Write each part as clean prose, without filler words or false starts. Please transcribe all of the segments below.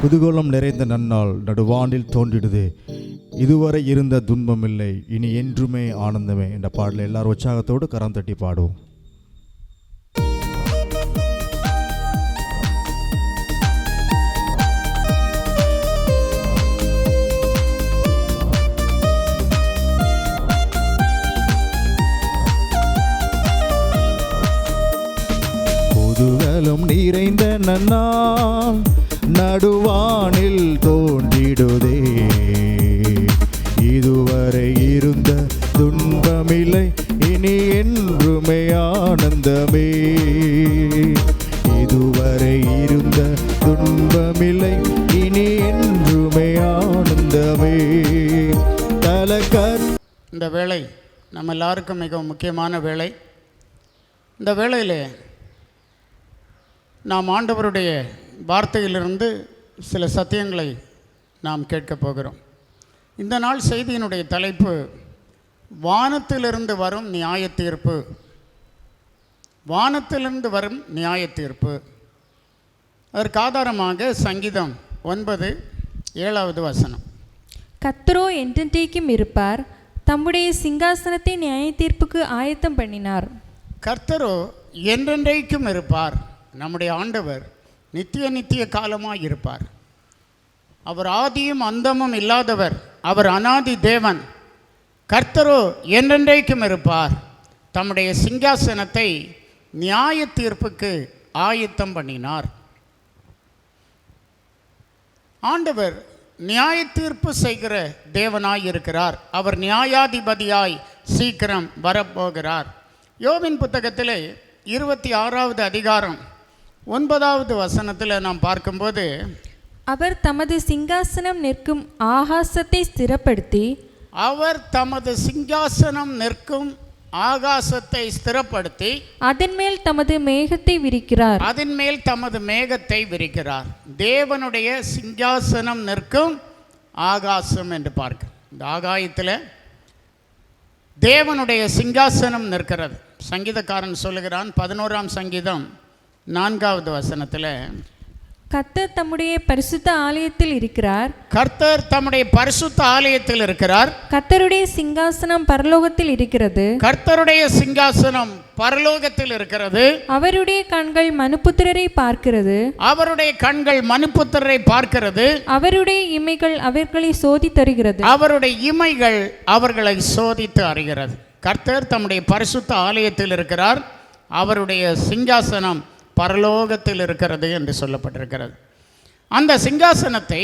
குதூகலம் நிறைந்த நன்னாள் நடுவானில் தோன்றிடுது. இதுவரை இருந்த துன்பமில்லை, இனி என்றுமே ஆனந்தமே என்ற பாடலை எல்லாரும் உற்சாகத்தோடு கரம் தட்டி பாடுவோம். குதூகலம் நிறைந்த நன்னாள் நடுவானில் தோன்றிடுதே. இதுவரை இருந்த துன்பமில்லை, இனி என்றுமே ஆனந்தமே. இதுவரை இருந்த துன்பமில்லை, இனி என்றுமே ஆனந்தமே. தலக்கர் இந்த வேளை நம்ம எல்லாருக்கும் மிகவும் முக்கியமான வேளை. இந்த வேளையில் நாம் ஆண்டவருடைய வார்த்தையிலிருந்து சில சத்தியங்களை நாம் கேட்கப் போகிறோம். இந்த நாள் செய்தியினுடைய தலைப்பு வானத்திலிருந்து வரும் நியாய தீர்ப்பு. வானத்திலிருந்து வரும் நியாய தீர்ப்பு. அதற்கு ஆதாரமாக சங்கீதம் 9:7 கர்த்தரோ என்றென்றைக்கும் இருப்பார், தம்முடைய சிங்காசனத்தை நியாய தீர்ப்புக்கு ஆயத்தம் பண்ணினார். கர்த்தரோ என்றென்றைக்கும் இருப்பார். நம்முடைய ஆண்டவர் நித்திய காலமாக இருப்பார். அவர் ஆதியும் அந்தமும் இல்லாதவர். அவர் அநாதி தேவன். கர்த்தரோ என்றென்றைக்கும் இருப்பார். தம்முடைய சிங்காசனத்தை நியாய தீர்ப்புக்கு ஆயத்தம் பண்ணினார். ஆண்டவர் நியாய தீர்ப்பு செய்கிற தேவனாய் இருக்கிறார். அவர் நியாயாதிபதியாய் சீக்கிரம் வரப்போகிறார். யோபின் புத்தகத்திலே 26வது அதிகாரம் 9 நாம் பார்க்கும்போது, அவர் தமது சிங்காசனம் நிற்கும் ஆகாசத்தை ஸ்திரப்படுத்தி, அவர் தமது சிங்காசனம் நிற்கும் ஆகாசத்தை ஸ்திரப்படுத்தி அதன் மேல் தமது மேகத்தை விரிக்கிறார். அதன் மேல் தமது மேகத்தை விரிக்கிறார். தேவனுடைய சிங்காசனம் நிற்கும் ஆகாசம் என்று பார்க்க, இந்த ஆகாயத்தில் தேவனுடைய சிங்காசனம் நிற்கிறது. சங்கீதக்காரன் சொல்லுகிறான் 11ஆம் சங்கீதம் 4 கர்த்தர் தம்முடைய பரிசுத்த ஆலயத்தில் இருக்கிறார். கர்த்தர் தம்முடைய பரிசுத்த ஆலயத்தில் இருக்கிறார். கர்த்தருடைய சிங்காசனம் பரலோகத்தில் இருக்கிறது. கர்த்தருடைய சிங்காசனம் பரலோகத்தில் இருக்கிறது. அவருடைய கண்கள் மனுபுத்திரரை பார்க்கிறது. அவருடைய கண்கள் மனுபுத்திரரை பார்க்கிறது. அவருடைய இமைகள் அவர்களை சோதித்து அறிகிறது. அவருடைய இமைகள் அவர்களை சோதித்து அறிகிறது. கர்த்தர் தம்முடைய பரிசுத்த ஆலயத்தில் இருக்கிறார். அவருடைய சிங்காசனம் பரலோகத்தில் இருக்கிறது என்று சொல்லப்பட்டிருக்கிறது. அந்த சிங்காசனத்தை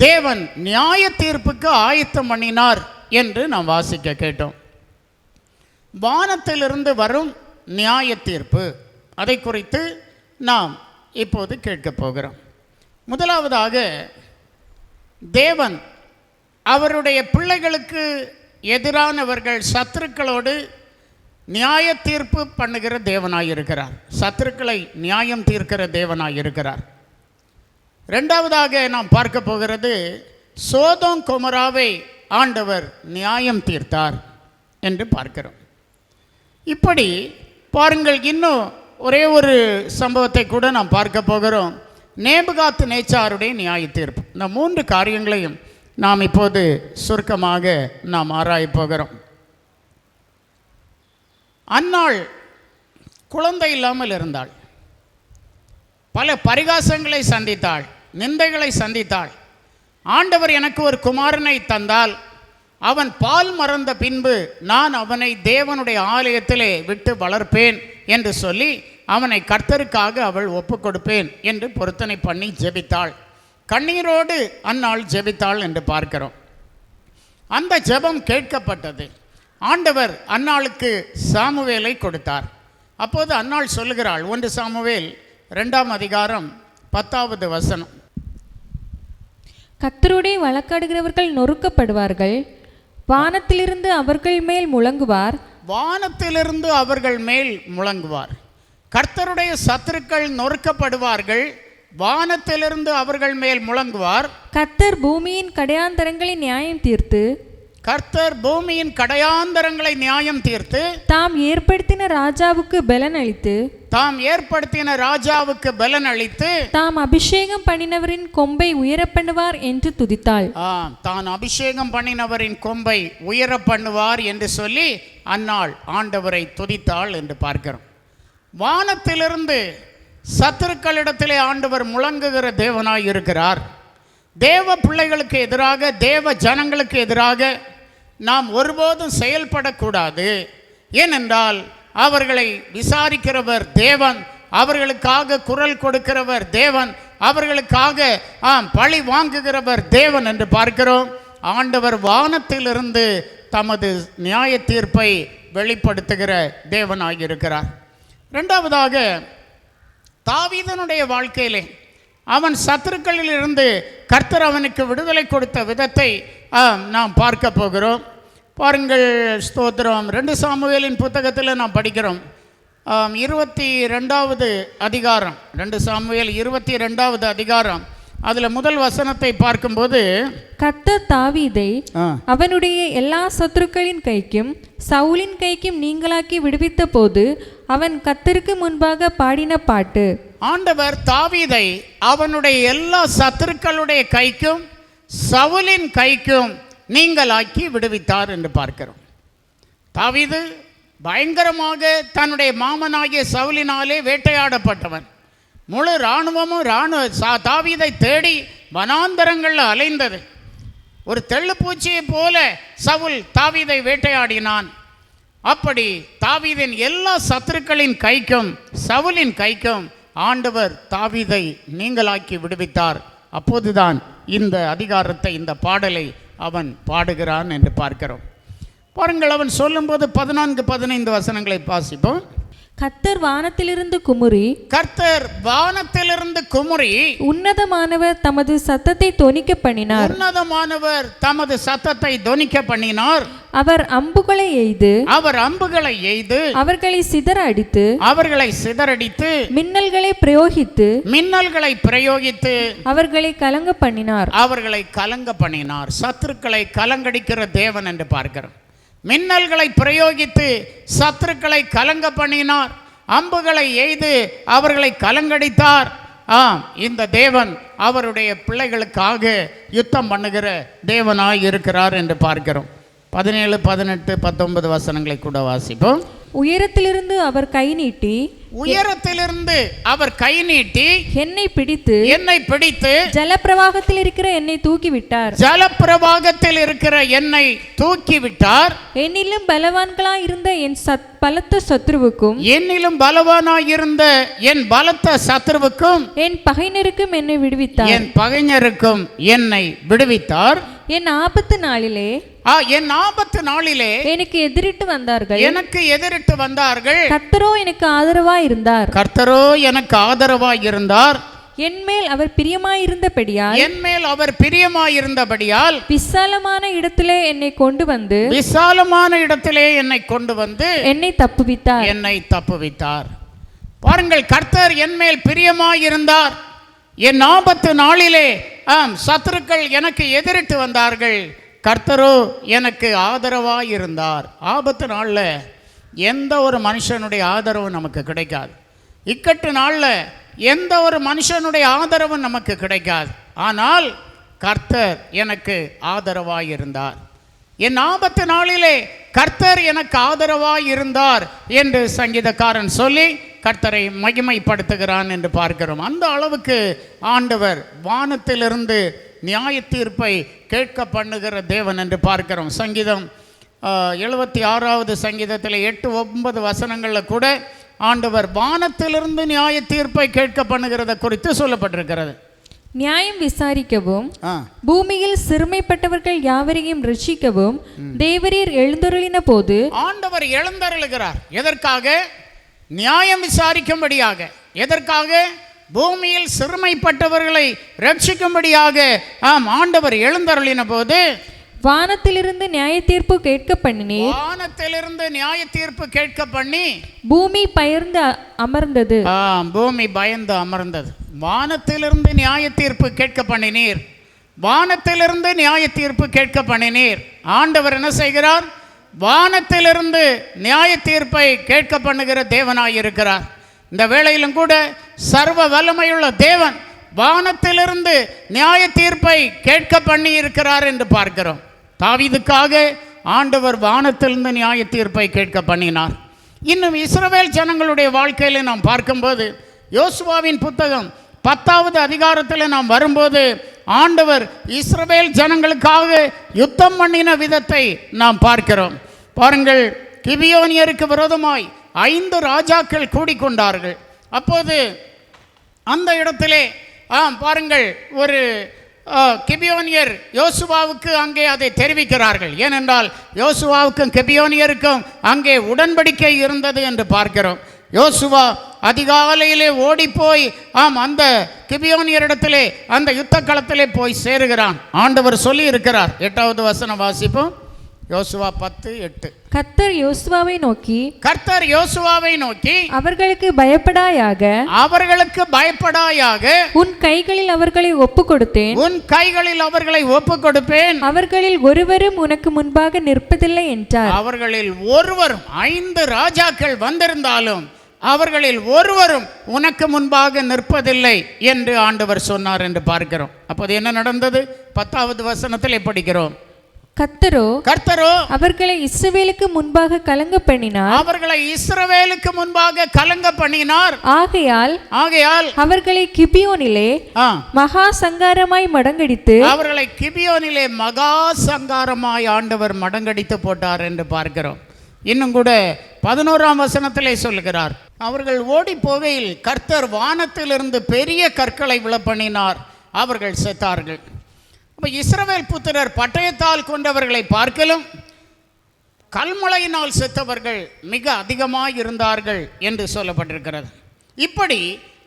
தேவன் நியாய தீர்ப்புக்கு ஆயத்தம் பண்ணினார் என்று நாம் வாசிக்க கேட்டோம். வானத்திலிருந்து வரும் நியாய தீர்ப்பு, அதை குறித்து நாம் இப்போது கேட்கப் போகிறோம். முதலாவதாக, தேவன் அவருடைய பிள்ளைகளுக்கு எதிரானவர்கள் சத்துருக்களோடு நியாய தீர்ப்பு பண்ணுகிற தேவனாயிருக்கிறார். சத்துருக்களை நியாயம் தீர்க்கிற தேவனாயிருக்கிறார். இரண்டாவதாக நாம் பார்க்க போகிறது, சோதோம் கொமோராவை ஆண்டவர் நியாயம் தீர்த்தார் என்று பார்க்கிறோம். இப்படி பாருங்கள், இன்னும் ஒரே ஒரு சம்பவத்தை கூட நாம் பார்க்க போகிறோம். நேபுகாத் நேச்சாருடைய நியாய தீர்ப்பு. இந்த 3 காரியங்களையும் நாம் இப்போது சுருக்கமாக நாம் ஆராயப் போகிறோம். அன்னாள் குழந்தை இல்லாமல் இருந்தாள். பல பரிகாசங்களை சந்தித்தாள், நிந்தைகளை சந்தித்தாள். ஆண்டவர் எனக்கு ஒரு குமாரனை தந்தால் அவன் பால் மறந்த பின்பு நான் அவனை தேவனுடைய ஆலயத்திலே விட்டு வளர்ப்பேன் என்று சொல்லி அவனை கர்த்தருக்காக அவள் ஒப்பு கொடுப்பேன் என்று பொருத்தனை பண்ணி ஜெபித்தாள். கண்ணீரோடு அன்னாள் ஜெபித்தாள் என்று பார்க்கிறோம். அந்த ஜெபம் கேட்கப்பட்டது. ஆண்டவர் அன்னாளுக்கு சாமுவேலை கொடுத்தார். அப்போது அன்னாள் சொல்லுகிறாள், 1 சாமுவேல் 2ஆம் அதிகாரம் 10 கர்த்தருடைய வழக்காடுகிறவர்கள் நொறுக்கப்படுவார்கள், வானத்திலிருந்து அவர்கள் மேல் முழங்குவார். வானத்திலிருந்து அவர்கள் மேல் முழங்குவார். கர்த்தருடைய சத்துருக்கள் நொறுக்கப்படுவார்கள், வானத்திலிருந்து அவர்கள் மேல் முழங்குவார். கர்த்தர் பூமியின் கடையாந்தரங்களை நியாயம் தீர்த்து கர்த்தர் பூமியின் கடையாந்தரங்களை நியாயம் தீர்த்து தாம் ஏற்படுத்தின ராஜாவுக்கு பலன் அளித்து தாம் அபிஷேகம் பண்ணினவரின் கொம்பை உயர பண்ணுவார் என்று துதித்தாள். தான் அபிஷேகம் பண்ணினவரின் கொம்பை உயர பண்ணுவார் என்று சொல்லி அன்னாள் ஆண்டவரை துதித்தாள் என்று பார்க்கிறோம். வானத்திலிருந்து சத்துருக்களிடத்திலே ஆண்டவர் முழங்குகிற தேவனாய் இருக்கிறார். தேவ பிள்ளைகளுக்கு எதிராக, தேவ ஜனங்களுக்கு எதிராக நாம் ஒருபோதும் செயல்படக்கூடாது. ஏனென்றால் அவர்களை விசாரிக்கிறவர் தேவன், அவர்களுக்காக குரல் கொடுக்கிறவர் தேவன், அவர்களுக்காக பழி வாங்குகிறவர் தேவன் என்று பார்க்கிறோம். ஆண்டவர் வானத்திலிருந்து தமது நியாய தீர்ப்பை வெளிப்படுத்துகிற தேவனாயிருக்கிறார். இரண்டாவதாக, தாவீதனுடைய வாழ்க்கையிலே அவன் சத்துருக்களில் இருந்து கர்த்தர் அவனுக்கு விடுதலை கொடுத்த விதத்தை நாம் பார்க்க போகிறோம். பாருங்கள், ஸ்தோத்திரம். 2 சாமுவேலின் புத்தகத்தில் நாம் படிக்கிறோம். 22வது அதிகாரம், 2 சாமுவேல் 22வது அதிகாரம், அதில் முதல் வசனத்தை பார்க்கும்போது, கர்த்தர் தாவீதை அவனுடைய எல்லா சத்துருக்களின் கைக்கும் சவுலின் கைக்கும் நீங்களாக்கி விடுவித்த போது அவன் கர்த்தருக்கு முன்பாக பாடின பாட்டு. ஆண்டவர் தாவீதை அவனுடைய எல்லா சத்துருக்களுடைய கைக்கும் சவுலின் கைக்கும் நீங்களாக்கி விடுவித்தார் என்று பார்க்கிறோம். தாவீது பயங்கரமாக தன்னுடைய மாமனாகிய சவுலினாலே வேட்டையாடப்பட்டவன். முழு இராணுவமும் தாவீதை தேடி வனாந்தரங்களில் அலைந்தது. ஒரு தெள்ளுப்பூச்சியை போல சவுல் தாவீதை வேட்டையாடினான். அப்படி தாவீதின் எல்லா சத்துருக்களின் கைக்கும் சவுலின் கைக்கும் ஆண்டவர் தாவீதை நீங்களாக்கி விடுவித்தார். அப்போதுதான் இந்த அதிகாரத்தை, இந்த பாடலை அவன் பாடுகிறான் என்று பார்க்கிறோம். பாருங்கள், அவன் சொல்லும்போது 14-15 வசனங்களை வாசிப்போம். கர்த்தர் வானத்திலிருந்து குமுறி உன்னதமானவர் தமது சத்தத்தை தொனிக்க பண்ணினார். அவர் அம்புகளை எய்து அவர்களை சிதற அடித்து மின்னல்களை பிரயோகித்து அவர்களை கலங்க பண்ணினார். சத்துருக்களை கலங்கடிக்கிற தேவன் என்று பார்க்கிறோம். மின்னல்களை பிரயோகித்து சத்துருக்களை கலங்க பண்ணினார். அம்புகளை எய்து அவர்களை கலங்கடித்தார். இந்த தேவன் அவருடைய பிள்ளைகளுக்காக யுத்தம் பண்ணுகிற தேவனாய் இருக்கிறார் என்று பார்க்கிறோம். 17, 18, 19 வசனங்களை கூட வாசிப்போம். உயரத்திலிருந்து அவர் கை நீட்டி என்னை பிடித்து ஜலப்பிரவாகத்தில் இருக்கிற என்னை தூக்கிவிட்டார். என்னிலும் பலவான்களாய் இருந்த என் பலத்த சத்துருவுக்கும் என் பகைஞருக்கும் என்னை விடுவித்தார். என் ஆபத்து நாளிலே எனக்கு எதிரிட்டு வந்தார்கள். கர்த்தரோ எனக்கு ஆதரவாய் இருந்தார். என்மேல் அவர் பிரியமாயிருந்தபடியால் விசாலமான இடத்திலே என்னை கொண்டு வந்து என்னை தப்புவித்தார். பாருங்கள், கர்த்தர் என்மேல் பிரியமாயிருந்தார். என் ஆபத்து நாளிலே சத்துருக்கள் எனக்கு எதிரிட்டு வந்தார்கள். கர்த்தரோ எனக்கு ஆதரவாய் இருந்தார். ஆபத்து நாளில் எந்த ஒரு மனுஷனுடைய ஆதரவும் நமக்கு கிடைக்காது. இக்கட்டு நாளில் எந்த ஒரு மனுஷனுடைய ஆதரவும் நமக்கு கிடைக்காது. ஆனால் கர்த்தர் எனக்கு ஆதரவாய் இருந்தார். என் ஆபத்து நாளிலே கர்த்தர் எனக்கு ஆதரவாய் இருந்தார் என்று சங்கீதக்காரன் சொல்லி கர்த்தரை மகிமைப்படுத்துகிறான் என்று பார்க்கிறோம். அந்த அளவுக்கு ஆண்டவர் வானத்திலிருந்து நியாய தீர்ப்பை கேட்க பண்ணுகிற தேவன் என்று பார்க்கிறோம். சங்கீதம் 76வது சங்கீதத்தில் 8-9 வசனங்களில் கூட ஆண்டவர் வானத்திலிருந்து நியாய தீர்ப்பை கேட்க பண்ணுகிறத குறித்து சொல்லப்பட்டிருக்கிறது. நியாயம் விசாரிக்கவும் பூமியில் சிறுமைப்பட்டவர்கள் யாவரையும் ரட்சிக்கவும் தேவரீர் எழுந்தருளின போது ஆண்டவர் எழுந்தருளுகிறார். எதற்காக? நியாயம் விசாரிக்கும்படியாக. எதற்காக? பூமியில் சிறுமைப்பட்டவர்களை ரட்சிக்கும்படியாக. ஆண்டவர் எழுந்தருளின போது வானத்திலிருந்து நியாய தீர்ப்பு கேட்க பண்ணி பூமி பயந்து அமர்ந்தது. பூமி பயந்து அமர்ந்தது. வானத்திலிருந்து நியாய தீர்ப்பு கேட்க பண்ணினீர். வானத்திலிருந்து நியாய தீர்ப்பு கேட்க பண்ணினீர். ஆண்டவர் என்ன செய்கிறார்? வானத்திலிருந்து நியாய தீர்ப்பை கேட்க பண்ணுகிற தேவனாய் இருக்கிறார். இந்த வேளையிலும் கூட சர்வ வல்லமையுள்ள தேவன் வானத்திலிருந்து நியாய தீர்ப்பை கேட்க பண்ணி இருக்கிறார் என்று பார்க்கிறோம். தாவீதுக்காக ஆண்டவர் வானத்திலிருந்து நியாய தீர்ப்பை கேட்க பண்ணினார். இன்னும் இஸ்ரவேல் ஜனங்களுடைய வாழ்க்கையில் நாம் பார்க்கும்போது யோசுவாவின் புத்தகம் 10வது அதிகாரத்தில் நாம் வரும்போது ஆண்டவர் இஸ்ரவேல் ஜனங்களுக்காக யுத்தம் பண்ணின விதத்தை நாம் பார்க்கிறோம். பாருங்கள், கிபியோனியருக்கு விரோதமாய் 5 ராஜாக்கள் கூடிக்கொண்டார்கள். அப்போது அந்த இடத்திலே பாருங்கள், ஒரு கிபியோனியர் யோசுவாவுக்கு அங்கே அதை தெரிவிக்கிறார்கள். ஏனென்றால் யோசுவாவுக்கும் கிபியோனியருக்கும் அங்கே உடன்படிக்கை இருந்தது என்று பார்க்கிறோம். யோசுவா அதிகாலையிலே ஓடிப்போய் அந்த கிபியோனியரிடத்திலே அந்த யுத்த களத்திலே போய் சேருகிறான். ஆண்டவர் சொல்லி இருக்கிறார். 8வது வசனம் வாசிப்போம். யோசுவா 10:8. கர்த்தர் யோசுவாவை நோக்கி அவர்களுக்கு பயப்படாயாக உன் கைகளில் அவர்களை ஒப்புக்கொடுப்பேன் அவர்களில் ஒருவரும் உனக்கு முன்பாக நிற்பதில்லை என்றார். அவர்களில் ஒருவரும் 5 ராஜாக்கள் வந்திருந்தாலும் அவர்களில் ஒருவரும் உனக்கு முன்பாக நிற்பதில்லை என்று ஆண்டவர் சொன்னார் என்று பார்க்கிறோம். அப்போது என்ன நடந்தது? 10வது வசனத்தில் படிக்கிறோம். கர்த்தரோ அவர்களை இஸ்ரவேலுக்கு முன்பாக கலங்க பண்ணினார். ஆகையால் அவர்களை கிபியோனிலே மகா சங்காரமாய் ஆண்டவர் மடங்கடித்து போட்டார் என்று பார்க்கிறோம். இன்னும் கூட 11ஆம் வசனத்திலே சொல்லுகிறார், அவர்கள் ஓடி போகையில் கர்த்தர் வானத்திலிருந்து பெரிய கற்களை விழப்பண்ணினார், அவர்கள் செத்தார்கள். அப்போ இஸ்ரவேல் புத்திரர் பட்டயத்தால் கொண்டவர்களை பார்க்கலும் கல்மழையினால் செத்தவர்கள் மிக அதிகமாக இருந்தார்கள் என்று சொல்லப்பட்டிருக்கிறது. இப்படி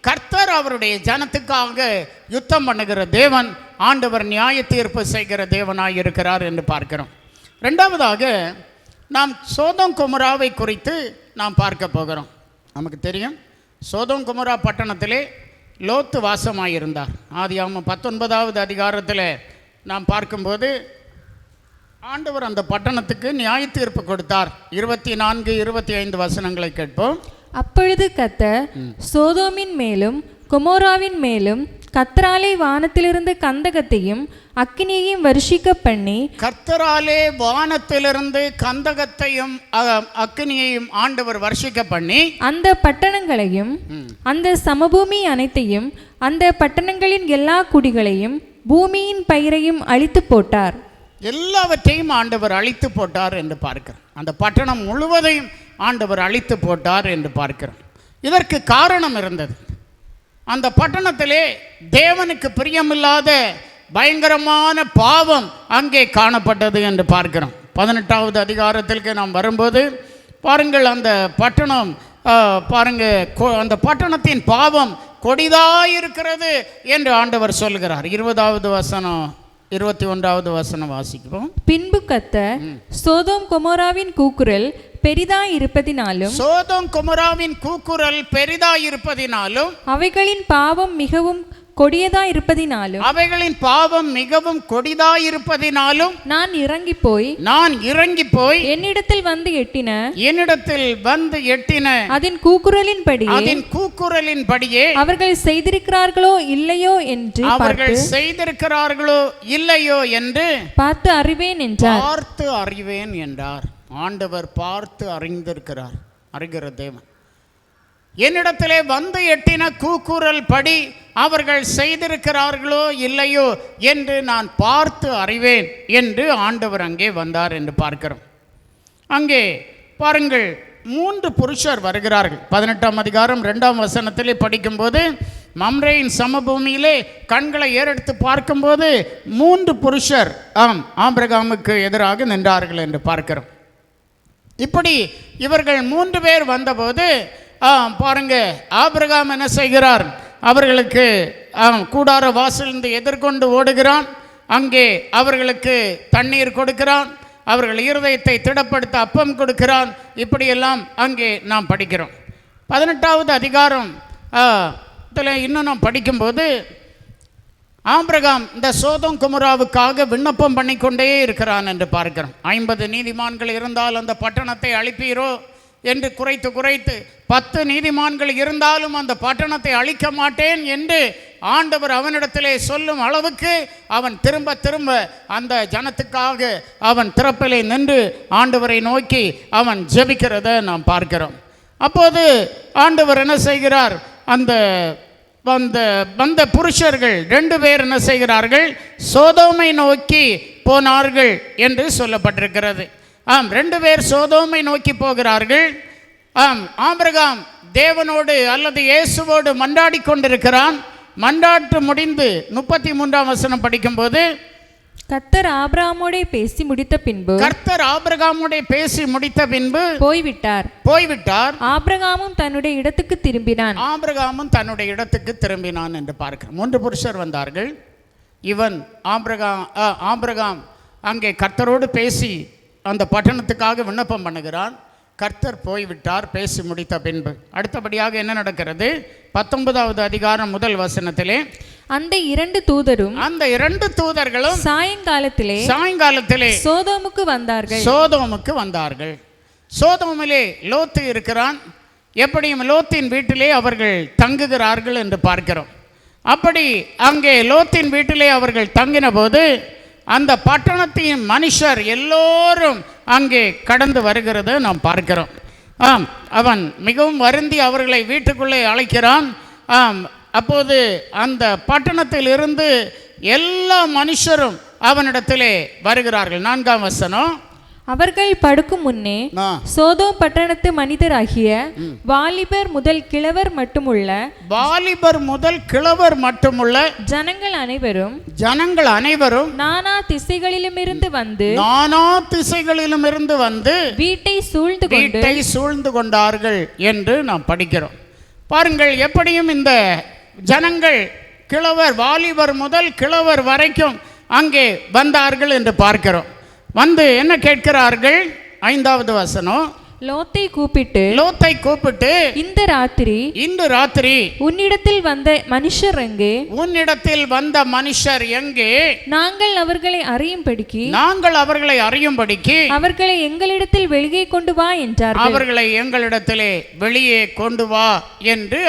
கர்த்தர் அவருடைய ஜனத்துக்காக யுத்தம் பண்ணுகிற தேவன், ஆண்டவர் நியாய தீர்ப்பு செய்கிற தேவனாய் இருக்கிறார் என்று பார்க்கிறோம். 2வதாக நாம் சோதோம் கொமோராவை குறித்து நாம் பார்க்க போகிறோம். நமக்கு தெரியும், சோதோம் கொமோரா பட்டணத்திலே லோத்து வாசமாயிருந்தார். ஆதியாகமம் 19வது அதிகாரத்தில் நாம் பார்க்கும்போது ஆண்டவர் அந்த பட்டணத்துக்கு நியாய தீர்ப்பு கொடுத்தார். 24, 25 வசனங்களை கேட்போம். அப்பொழுது கர்த்தர் சோதோமின் மேலும் கொமோராவின் மேலும் கர்த்தராலே வானத்திலிருந்து கந்தகத்தையும் அக்கினியையும் வருஷிக்க பண்ணி, கர்த்தராலே வானத்திலிருந்து கந்தகத்தையும் அக்கினியையும் ஆண்டவர் வருஷிக்க பண்ணி அந்த பட்டணங்களையும் அந்த சமபூமி அனைத்தையும் அந்த பட்டணங்களின் எல்லா குடிகளையும் பூமியின் பயிரையும் அழித்து போட்டார். எல்லாவற்றையும் ஆண்டவர் அழித்து போட்டார் என்று பார்க்கிறோம். அந்த பட்டணம் முழுவதையும் ஆண்டவர் அழித்து போட்டார் என்று பார்க்கிறோம். இதற்கு காரணம் இருந்தது. அந்த பட்டணத்திலே தேவனுக்கு பிரியமில்லாத பயங்கரமான பாவம் அங்கே காணப்பட்டது என்று பார்க்கிறோம். 18வது அதிகாரத்திற்கு நாம் வரும்போது பாருங்கள், அந்த பட்டணம் அந்த பட்டணத்தின் பாவம் கொடிதாயிருக்கிறது என்று ஆண்டவர் சொல்கிறார். 20வது வசனம் 21வது வசனம் வாசிப்போம். பின்பு கர்த்தர் சோதோம் கொமோராவின் கூக்குரல் பெரிதாயிருப்பதினாலும் அவைகளின் பாவம் மிகவும் கொடியதாயிருப்பதினாலும் நான் இறங்கி போய் என்னிடத்தில் வந்து எட்டின அதன் கூக்குரலின்படியே அவர்கள் செய்திருக்கிறார்களோ இல்லையோ என்று பார்த்து அறிவேன் என்றார். ஆண்டவர் பார்த்து அறிகிற தேவன். என்னிடத்திலே வந்து எட்டின கூக்குரல் படி அவர்கள் செய்திருக்கிறார்களோ இல்லையோ என்று நான் பார்த்து அறிவேன் என்று ஆண்டவர் அங்கே வந்தார் என்று பார்க்கிறோம். அங்கே பாருங்கள், 3 புருஷர் வருகிறார்கள். 18ஆம் அதிகாரம் 2ஆம் வசனத்திலே படிக்கும்போது மம்ரேயின் சமபூமியிலே கண்களை ஏறெடுத்து பார்க்கும்போது 3 புருஷர் ஆபிரகாமுக்கு எதிராக நின்றார்கள் என்று பார்க்கிறோம். இப்படி இவர்கள் 3 பேர் வந்தபோது பாருங்க, ஆபிரகாம் என்ன செய்கிறார்? அவர்களுக்கு கூடார வாசலிருந்து எதிர்கொண்டு ஓடுகிறான். அங்கே அவர்களுக்கு தண்ணீர் கொடுக்கிறான். அவர்கள் இருதயத்தை திடப்படுத்த அப்பம் கொடுக்கிறான். இப்படியெல்லாம் அங்கே நாம் படிக்கிறோம். 18வது அதிகாரம் இன்னும் நாம் படிக்கும்போது ஆபிரகாம் இந்த சோதோம் குமராவுக்காக விண்ணப்பம் பண்ணிக்கொண்டே இருக்கிறான் என்று பார்க்கிறோம். 50 நீதிமான்கள் இருந்தால் அந்த பட்டணத்தை அழிப்பீரோ என்று குறைத்து 10 நீதிமான்கள் இருந்தாலும் அந்த பட்டணத்தை அழிக்க மாட்டேன் என்று ஆண்டவர் அவனிடத்திலே சொல்லும் அளவுக்கு அவன் திரும்ப அந்த ஜனத்துக்காக அவன் திறப்பிலே நின்று ஆண்டவரை நோக்கி அவன் ஜெபிக்கிறத நாம் பார்க்கிறோம். அப்போது ஆண்டவர் என்ன செய்கிறார், அந்த வந்த புருஷர்கள் 2 பேர் என்ன செய்கிறார்கள், சோதோமை நோக்கி போனார்கள் என்று சொல்லப்பட்டிருக்கிறது. 2 பேர் சோதோமை நோக்கி போகிறார்கள். ஆபிரகாம் தேவனோடு அல்லது இயேசுவோடு மன்றாடி கொண்டிருக்கிறான். மன்றாட்டு முடிந்து 33ஆம் வசனம் படிக்கும்போது, கர்த்தர் ஆபிரகாமோடே பேசி முடித்த பின்பு போய்விட்டார். ஆபிரகாமும் தன்னுடைய இடத்துக்கு திரும்பினான் என்று பார்க்கிறோம். 3 புருஷர் வந்தார்கள். இவன் ஆபிரகாம் அங்கே கர்த்தரோடு பேசி அந்த பட்டணத்துக்காக விண்ணப்பம் பண்ணுகிறான். கர்த்தர் போய்விட்டார் பேசி முடித்த பின்பு. அடுத்தபடியாக என்ன நடக்கிறது? 19வது அதிகாரம் 1 வசனத்திலே, அந்த 2 தூதர்களும் சாயங்காலத்திலே சோதோமுக்கு வந்தார்கள். சோதோமிலே லோத்து இருக்கிறான். எப்படியும் லோத்தின் வீட்டிலே அவர்கள் தங்குகிறார்கள் என்று பார்க்கிறோம். அப்படி அங்கே லோத்தின் வீட்டிலே அவர்கள் தங்கின போது அந்த பட்டணத்தின் மனுஷர் எல்லோரும் அங்கே கடந்து வருகிறத நாம் பார்க்கிறோம். அவன் மிகவும் வருந்தி அவர்களை வீட்டுக்குள்ளே அழைக்கிறான். அப்போது அந்த பட்டணத்தில் இருந்து எல்லா மனுஷரும் அவனிடத்திலே வருகிறார்கள். 4ஆம் வசனம், அவர்கள் படுக்கும் முன்னே சோதோம் பட்டணத்து மனிதராகிய வாலிபர் முதல் கிழவர் மட்டுமுள்ள ஜனங்கள் அனைவரும் நானா திசைகளிலுமிருந்து வந்து வீட்டை சூழ்ந்து கொண்டார்கள் என்று நாம் படிக்கிறோம். பாருங்கள், எப்படியும் இந்த ஜனங்கள் வாலிபர் முதல் கிழவர் வரைக்கும் அங்கே வந்தார்கள் என்று பார்க்கிறோம். வந்து என்ன கேட்கிறார்கள்? 5வது வசனம், லோத்தை கூப்பிட்டு இந்த ராத்திரி உன்னிடத்தில் வந்த மனுஷர் எங்கே? நாங்கள் அவர்களை அறியும்படிக்கு அவர்களை எங்களிடத்தில் வெளியே கொண்டு வா என்று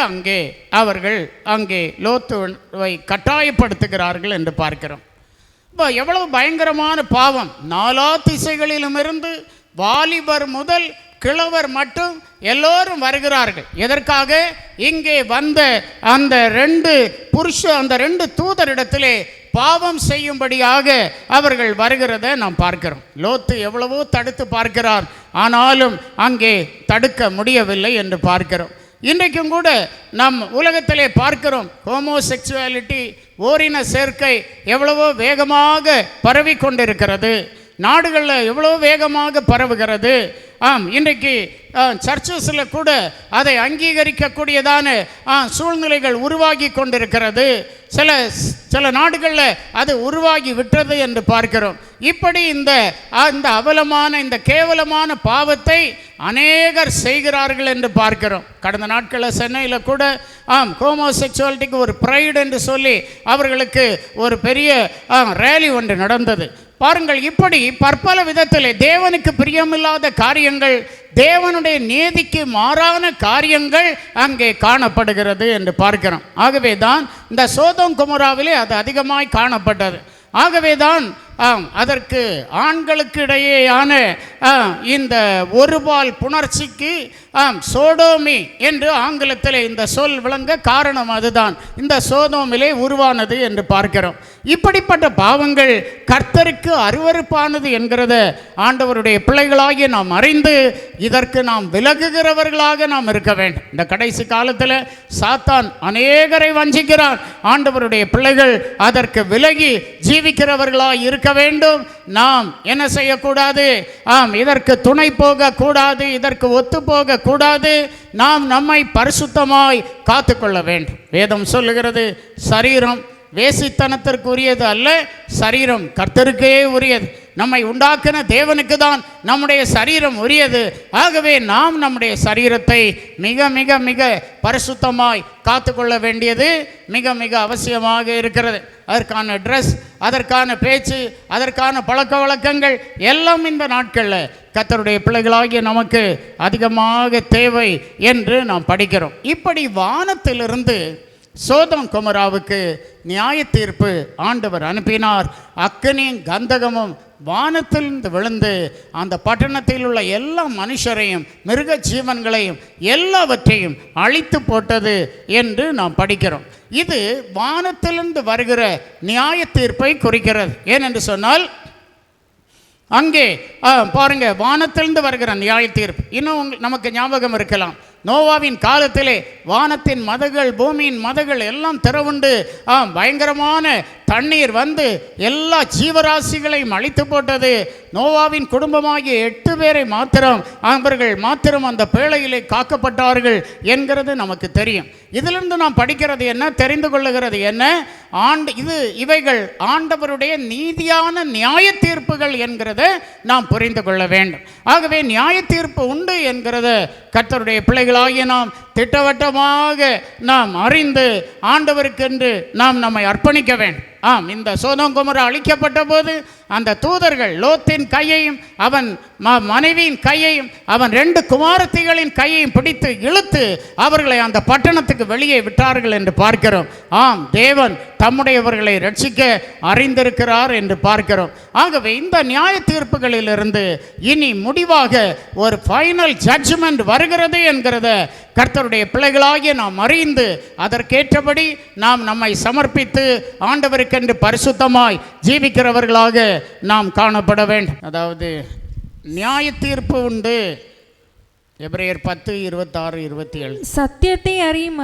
அவர்கள் அங்கே லோத்துவை கட்டாயப்படுத்துகிறார்கள் என்று பார்க்கிறோம். எவ்வளவு பயங்கரமான பாவம்! 4 திசைகளிலும் இருந்து வாலிபர் முதல் கிழவர் மட்டும் எல்லோரும் வருகிறார்கள். எதற்காக? இங்கே வந்த அந்த 2 தூதரிடத்திலே பாவம் செய்யும்படியாக அவர்கள் வருகிறத நாம் பார்க்கிறோம். லோத்து எவ்வளவோ தடுத்து பார்க்கிறார், ஆனாலும் அங்கே தடுக்க முடியவில்லை என்று பார்க்கிறோம். இன்றைக்கும் கூட நம் உலகத்திலே பார்க்கிறோம், ஹோமோசெக்சுவாலிட்டி, ஓரின சேர்க்கை எவ்வளவோ வேகமாக பரவி கொண்டிருக்கிறது. நாடுகளில் எவ்வளோ வேகமாக பரவுகிறது. இன்றைக்கு சர்ச்சஸில் கூட அதை அங்கீகரிக்கக்கூடியதான சூழ்நிலைகள் உருவாகி கொண்டிருக்கிறது. சில நாடுகளில் அது உருவாகி விட்டது என்று பார்க்கிறோம். இப்படி இந்த அவலமான இந்த கேவலமான பாவத்தை அநேகர் செய்கிறார்கள் என்று பார்க்கிறோம். கடந்த நாட்களில் சென்னையில் கூட ஹோமோசெக்சுவாலிட்டிக்கு ஒரு ப்ரைடு என்று சொல்லி அவர்களுக்கு ஒரு பெரிய ரேலி ஒன்று நடந்தது. பாருங்கள், இப்படி பற்பல விதத்தில் தேவனுக்கு பிரியமில்லாத காரியங்கள், தேவனுடைய நீதிக்கு மாறான காரியங்கள் அங்கே காணப்படுகிறது என்று பார்க்கிறோம். ஆகவே தான் இந்த சோதோம் குமராவிலே அது அதிகமாய் காணப்பட்டது. ஆகவே தான் அதற்கு ஆண்களுக்கு இடையேயான இந்த ஒருபால் புணர்ச்சிக்கு சோடோமி என்று ஆங்கிலத்தில் இந்த சொல் விளங்க காரணம் அதுதான். இந்த சோதோமிலே உருவானது என்று பார்க்கிறோம். இப்படிப்பட்ட பாவங்கள் கர்த்தருக்கு அருவருப்பானது என்கிறத ஆண்டவருடைய பிள்ளைகளாகிய நாம் அறிந்து இதற்கு நாம் விலகுகிறவர்களாக நாம் இருக்க வேண்டும். இந்த கடைசி காலத்தில் சாத்தான் அநேகரை வஞ்சிக்கிறான். ஆண்டவருடைய பிள்ளைகள் அதற்கு விலகி ஜீவிக்கிறவர்களாக இருக்க வேண்டும். நாம் என்ன செய்யக்கூடாது? இதற்கு துணை போக கூடாது, இதற்கு ஒத்து போக கூடாது. நாம் நம்மை பரிசுத்தமாய் காத்துக்கொள்ள வேண்டும். வேதம் சொல்லுகிறது, சரீரம் வேசித்தனத்திற்கு உரியது அல்ல, சரீரம் கர்த்தருக்கே உரியது. நம்மை உண்டாக்கின தேவனுக்கு தான் நம்முடைய சரீரம் உரியது. ஆகவே நாம் நம்முடைய சரீரத்தை மிக மிக மிக பரிசுத்தமாய் காத்துக்கொள்ள வேண்டியது மிக மிக அவசியமாக இருக்கிறது. அதற்கான ட்ரெஸ், அதற்கான பேச்சு, அதற்கான பழக்க வழக்கங்கள் எல்லாம் இந்த நாட்களில் கர்த்தருடைய பிள்ளைகளாகிய நமக்கு அதிகமாக தேவை என்று நாம் படிக்கிறோம். இப்படி வானத்திலிருந்து சோதோம் கொமோராவுக்கு நியாய தீர்ப்பு ஆண்டவர் அனுப்பினார். அக்கினியும் கந்தகமும் வானத்திலிருந்து விழுந்து அந்த பட்டணத்தில் உள்ள எல்லா மனுஷரையும் மிருக ஜீவன்களையும் எல்லாவற்றையும் அழித்து போட்டது என்று நாம் படிக்கிறோம். இது வானத்திலிருந்து வருகிற நியாய தீர்ப்பை குறிக்கிறது. ஏனென்று சொன்னால் அங்கே பாருங்க, வானத்திலிருந்து வருகிற நியாய தீர்ப்பு. இன்னும் நமக்கு ஞாபகம் இருக்கலாம், நோவாவின் காலத்திலே வானத்தின் மதகுகள், பூமியின் மதகுகள் எல்லாம் திறவுண்டு பயங்கரமான தண்ணீர் வந்து எல்லா ஜீவராசிகளையும் அழித்து போட்டது. நோவாவின் குடும்பமாகிய 8 பேரை அவர்கள் மாத்திரம் அந்த பேழையிலே காக்கப்பட்டார்கள் என்கிறது நமக்கு தெரியும். இதிலிருந்து நாம் படிக்கிறது என்ன, தெரிந்து கொள்ளுகிறது என்ன, இவைகள் ஆண்டவருடைய நீதியான நியாய தீர்ப்புகள் என்கிறத நாம் புரிந்து கொள்ள வேண்டும். ஆகவே நியாய தீர்ப்பு உண்டு என்கிறத கர்த்தருடைய பிள்ளைகளாகிய நாம் திட்டவட்டமாக நாம் அறிந்து ஆண்டவருக்கென்று நாம் நம்மை அர்ப்பணிக்க வேண்டும். இந்த சோதோம் கொமோரா அழிக்கப்பட்ட போது அந்த தூதர்கள் லோத்தின் கையையும் அவன் மனைவியின் கையையும் அவன் 2 குமாரத்திகளின் கையையும் பிடித்து இழுத்து அவர்களை அந்த பட்டணத்துக்கு வெளியே விட்டார்கள் என்று பார்க்கிறோம். தேவன் தம்முடையவர்களை ரட்சிக்க அறிந்திருக்கிறார் என்று பார்க்கிறோம். ஆகவே இந்த நியாய தீர்ப்புகளிலிருந்து இனி முடிவாக ஒரு ஃபைனல் ஜட்ஜ்மெண்ட் வருகிறது என்கிறத கர்த்தருடைய பிள்ளைகளாகிய நாம் அறிந்து அதற்கேற்றபடி நாம் நம்மை சமர்ப்பித்து ஆண்டவருக்கென்று பரிசுத்தமாய் ஜீவிக்கிறவர்களாக நாம் காணப்பட வேண்டும். அதாவது நியாய தீர்ப்பு உண்டு. எபிரேயர் 10:26-27. சத்தியத்தை அறியும்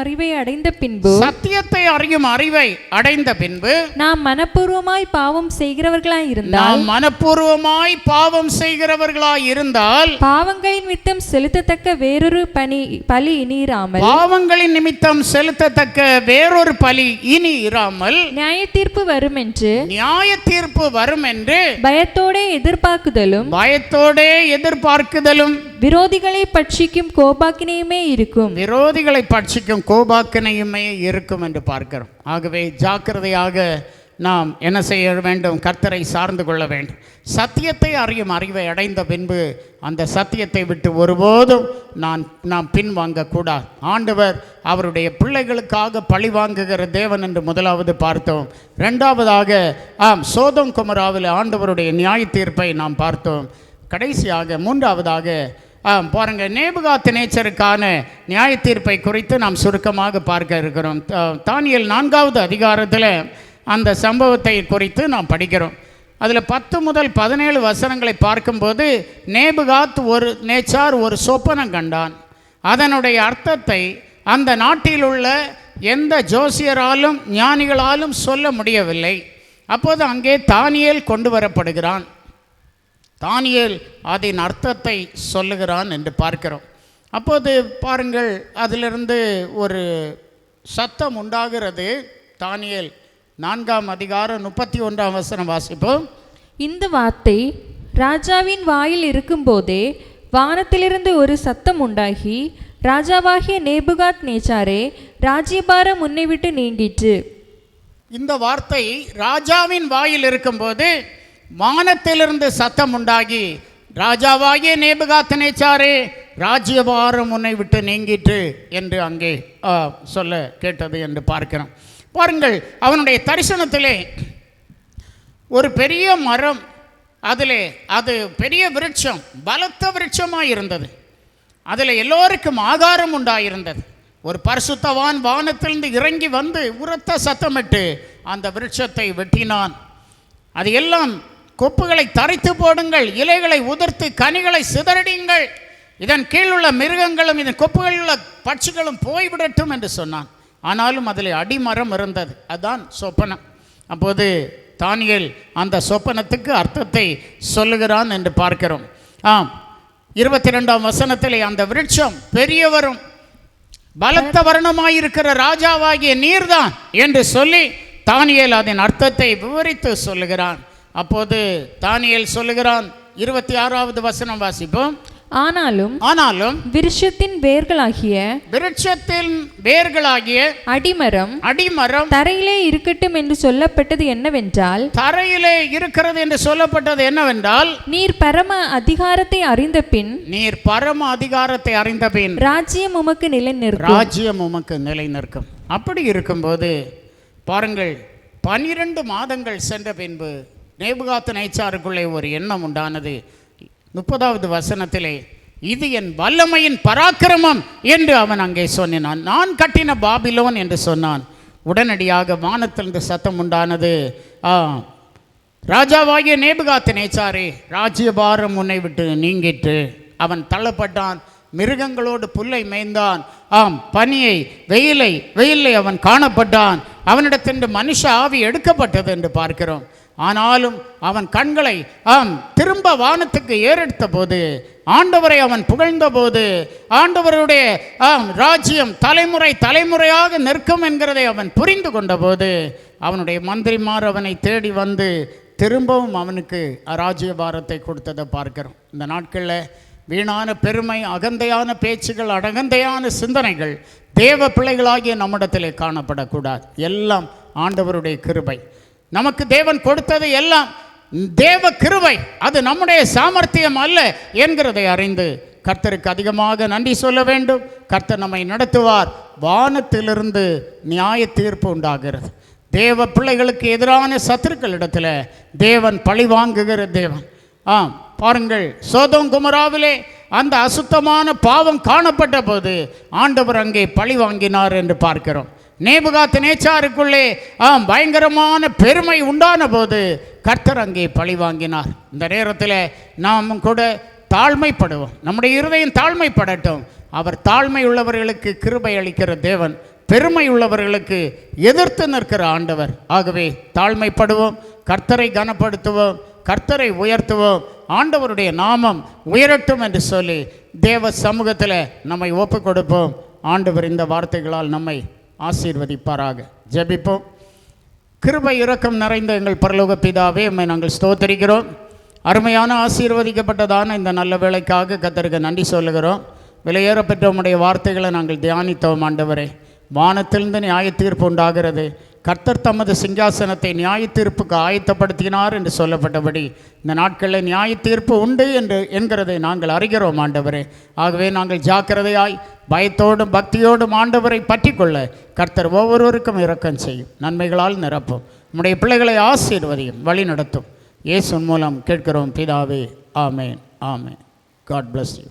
அறிவை அடைந்த பின்பு நாம் மனப்பூர்வமாய் பாவம் செய்கிறவர்களாய் இருந்தால் பாவங்களின் நிமித்தம் செலுத்தத்தக்க வேறொரு பலி இனி இராமல் நியாய தீர்ப்பு வரும் என்று பயத்தோடே எதிர்பார்க்குதலும் விரோதிகளை பட்சிக்கும் கோபாக்கினையுமே இருக்கும் என்று பார்க்கிறோம். ஆகவே ஜாக்கிரதையாக நாம் என்ன செய்ய வேண்டும்? கர்த்தரை சார்ந்து கொள்ள வேண்டும். சத்தியத்தை அறியும் அறிவை அடைந்த பின்பு அந்த சத்தியத்தை விட்டு ஒருபோதும் நாம் பின்வாங்கக்கூடாது. ஆண்டவர் அவருடைய பிள்ளைகளுக்காக பழி வாங்குகிற தேவன் என்று முதலாவது பார்த்தோம். 2வதாக சோதோம் கொமோராவில் ஆண்டவருடைய நியாய தீர்ப்பை நாம் பார்த்தோம். கடைசியாக 3வதாக பாருங்க, நேபுகாத்நேச்சருக்கான நியாய தீர்ப்பை குறித்து நாம் சுருக்கமாக பார்க்க இருக்கிறோம். தானியேல் 4வது அதிகாரத்தில் அந்த சம்பவத்தை குறித்து நாம் படிக்கிறோம். அதில் 10 முதல் 17 வசனங்களை பார்க்கும்போது நேபுகாத்நேச்சார் ஒரு சொப்பனம் கண்டான். அதனுடைய அர்த்தத்தை அந்த நாட்டில் உள்ள எந்த ஜோசியராலும் ஞானிகளாலும் சொல்ல முடியவில்லை. அப்போது அங்கே தானியேல் கொண்டு வரப்படுகிறான். தானியேல் அதன் அர்த்தத்தை சொல்லுகிறான் என்று பார்க்கிறோம். அப்போது பாருங்கள், அதிலிருந்து ஒரு சத்தம் உண்டாகிறது. தானியேல் 4ஆம் அதிகாரம் 31ஆம் வசனம் வாசிப்போம். இந்த வார்த்தை ராஜாவின் வாயில் இருக்கும்போதே வானத்திலிருந்து ஒரு சத்தம் உண்டாகி, ராஜாவாகிய நேபுகாத்நேச்சாரே, ராஜ்யபாரம் உன்னை விட்டு நீங்கிற்று. இந்த வார்த்தை ராஜாவின் வாயில் இருக்கும்போது வானத்திலிருந்து சத்தம் உண்டாகி, ராஜாவாகிய நேபுகாத்நேச்சாரே, ராஜ்யபாரம் உன்னை விட்டு நீங்கிற்று என்று அங்கே சொல்ல கேட்டது என்று பார்க்கிறோம். பாருங்கள், அவனுடைய தரிசனத்திலே ஒரு பெரிய மரம், அது பெரிய விருட்சம், பலத்த விருட்சமாக இருந்தது. அதில் எல்லோருக்கும் ஆகாரம் உண்டாயிருந்தது. ஒரு பரிசுத்தவான் வானத்திலிருந்து இறங்கி வந்து உரத்த சத்தமிட்டு அந்த விருட்சத்தை வெட்டினான். அது எல்லாம் கொப்புகளை தரைத்து போடுங்கள், இலைகளை உதிர்த்து கனிகளை சிதறடிங்கள், இதன் கீழுள்ள மிருகங்களும் இதன் கொப்புகளில் உள்ள பட்சிகளும் போய்விடட்டும் என்று சொன்னான். ஆனாலும் அதில் அடிமரம் இருந்தது. அதுதான் சொப்பனம். அப்போது தானியேல் அந்த சொப்பனத்துக்கு அர்த்தத்தை சொல்லுகிறான் என்று பார்க்கிறோம். 22ஆம் வசனத்திலே அந்த விருட்சம் பெரியவரும் பலத்த வர்ணமாயிருக்கிற ராஜாவாகிய நீர்தான் என்று சொல்லி தானியேல் அதன் அர்த்தத்தை விவரித்து சொல்லுகிறான். அப்போது தானியேல் சொல்லுகிறான், 26வது வசனம் வாசிப்போம். ஆனாலும் விருட்சத்தின் வேர்களாகிய அடிமரம் தரையிலே இருக்கட்டும் என்று சொல்லப்பட்டது என்னவென்றால், நீர் பரம அதிகாரத்தை அறிந்த பின் ராஜ்யம் உமக்கு நிலை நிற்கும். அப்படி இருக்கும்போது பாருங்கள், 12 மாதங்கள் சென்ற பின்பு நேபுகாத்நேச்சாருக்குள்ளே ஒரு எண்ணம் உண்டானது. 30வது வசனத்திலே, இது என் வல்லமையின் பராக்கிரமம் என்று அவன் அங்கே சொன்னான். நான் கட்டின பாபிலோன் என்று சொன்னான். உடனடியாக வானத்திலிருந்து சத்தம் உண்டானது, ராஜாவாகிய நேபுகாத்நேச்சாரே, ராஜ்யபாரம் உன்னை விட்டு நீங்கிட்டு. அவன் தள்ளப்பட்டான், மிருகங்களோடு புல்லை மேய்ந்தான். வெயிலை அவன் காணப்பட்டான். அவனிடத்திற்கு மனுஷ ஆவி எடுக்கப்பட்டது என்று பார்க்கிறோம். ஆனாலும் அவன் கண்களை திரும்ப வானத்துக்கு ஏறெடுத்த போது, ஆண்டவரை அவன் புகழ்ந்த போது, ஆண்டவருடைய ராஜ்யம் தலைமுறையாக நிற்கும் என்கிறதை அவன் புரிந்து கொண்ட போது, அவனுடைய மந்திரிமார் அவனை தேடி வந்து திரும்பவும் அவனுக்கு ராஜ்யபாரத்தை கொடுத்ததை பார்க்கிறோம். இந்த நாட்களில் வீணான பெருமை, அகந்தையான பேச்சுகள், அடகந்தையான சிந்தனைகள் தேவ பிள்ளைகளாகிய நம்மிடத்திலே காணப்படக்கூடாது. எல்லாம் ஆண்டவருடைய கிருபை. நமக்கு தேவன் கொடுத்தது எல்லாம் தேவ கிருபை, அது நம்முடைய சாமர்த்தியம் அல்ல என்கிறதை அறிந்து கர்த்தருக்கு அதிகமாக நன்றி சொல்ல வேண்டும். கர்த்தர் நம்மை நடத்துவார். வானத்திலிருந்து நியாய தீர்ப்பு உண்டாகிறது. தேவ பிள்ளைகளுக்கு எதிரான சத்துருக்களிடத்தில் தேவன் பழி வாங்குகிற தேவன். பாருங்கள், சோதோம் குமராவிலே அந்த அசுத்தமான பாவம் காணப்பட்ட போது ஆண்டவர் அங்கே பழி வாங்கினார் என்று பார்க்கிறோம். நேபுகாத்நேச்சாருக்குள்ளே பயங்கரமான பெருமை உண்டான போது கர்த்தர் அங்கே பழி வாங்கினார். இந்த நேரத்தில் நாம் கூட தாழ்மைப்படுவோம். நம்முடைய இருதயம் தாழ்மைப்படட்டும். அவர் தாழ்மை உள்ளவர்களுக்கு கிருபை அளிக்கிற தேவன், பெருமை உள்ளவர்களுக்கு எதிர்த்து நிற்கிற ஆண்டவர். ஆகவே தாழ்மைப்படுவோம், கர்த்தரை கனப்படுத்துவோம், கர்த்தரை உயர்த்துவோம், ஆண்டவருடைய நாமம் உயரட்டும் என்று சொல்லி தேவ சமூகத்தில் நம்மை ஒப்பு கொடுப்போம். ஆண்டவர் இந்த வார்த்தைகளால் நம்மை ஆசீர்வதிப்பாராக. ஜெபிப்போம். கிருபை இரக்கம் நிறைந்த எங்கள் பரலோக பிதாவே, உம்மை நாங்கள் ஸ்தோத்திரிக்கிறோம். அருமையான ஆசீர்வதிக்கப்பட்டதான இந்த நல்ல வேளைக்காக கர்த்தருக்கு நன்றி சொல்லுகிறோம். விலையேறப்பெற்ற உம்முடைய வார்த்தைகளை நாங்கள் தியானித்தோம். ஆண்டவரே, வானத்திலிருந்து நியாய தீர்ப்பு உண்டாகிறது. கர்த்தர் தமது சிங்காசனத்தை நியாய தீர்ப்புக்கு ஆயத்தப்படுத்தினார் என்று சொல்லப்பட்டபடி இந்த நாட்களில் நியாய தீர்ப்பு உண்டு என்கிறதை நாங்கள் அறிகிறோம் ஆண்டவரே. ஆகவே நாங்கள் ஜாக்கிரதையாய் பயத்தோடும் பக்தியோடும் ஆண்டவரை பற்றி கொள்ள கர்த்தர் ஒவ்வொருவருக்கும் இரக்கம் செய்யும், நன்மைகளால் நிரப்பும். நம்முடைய பிள்ளைகளை ஆசீர்வதியும், வழி நடத்தும். இயேசு மூலம் கேட்கிறோம் பிதாவே. ஆமேன், ஆமேன். God bless you.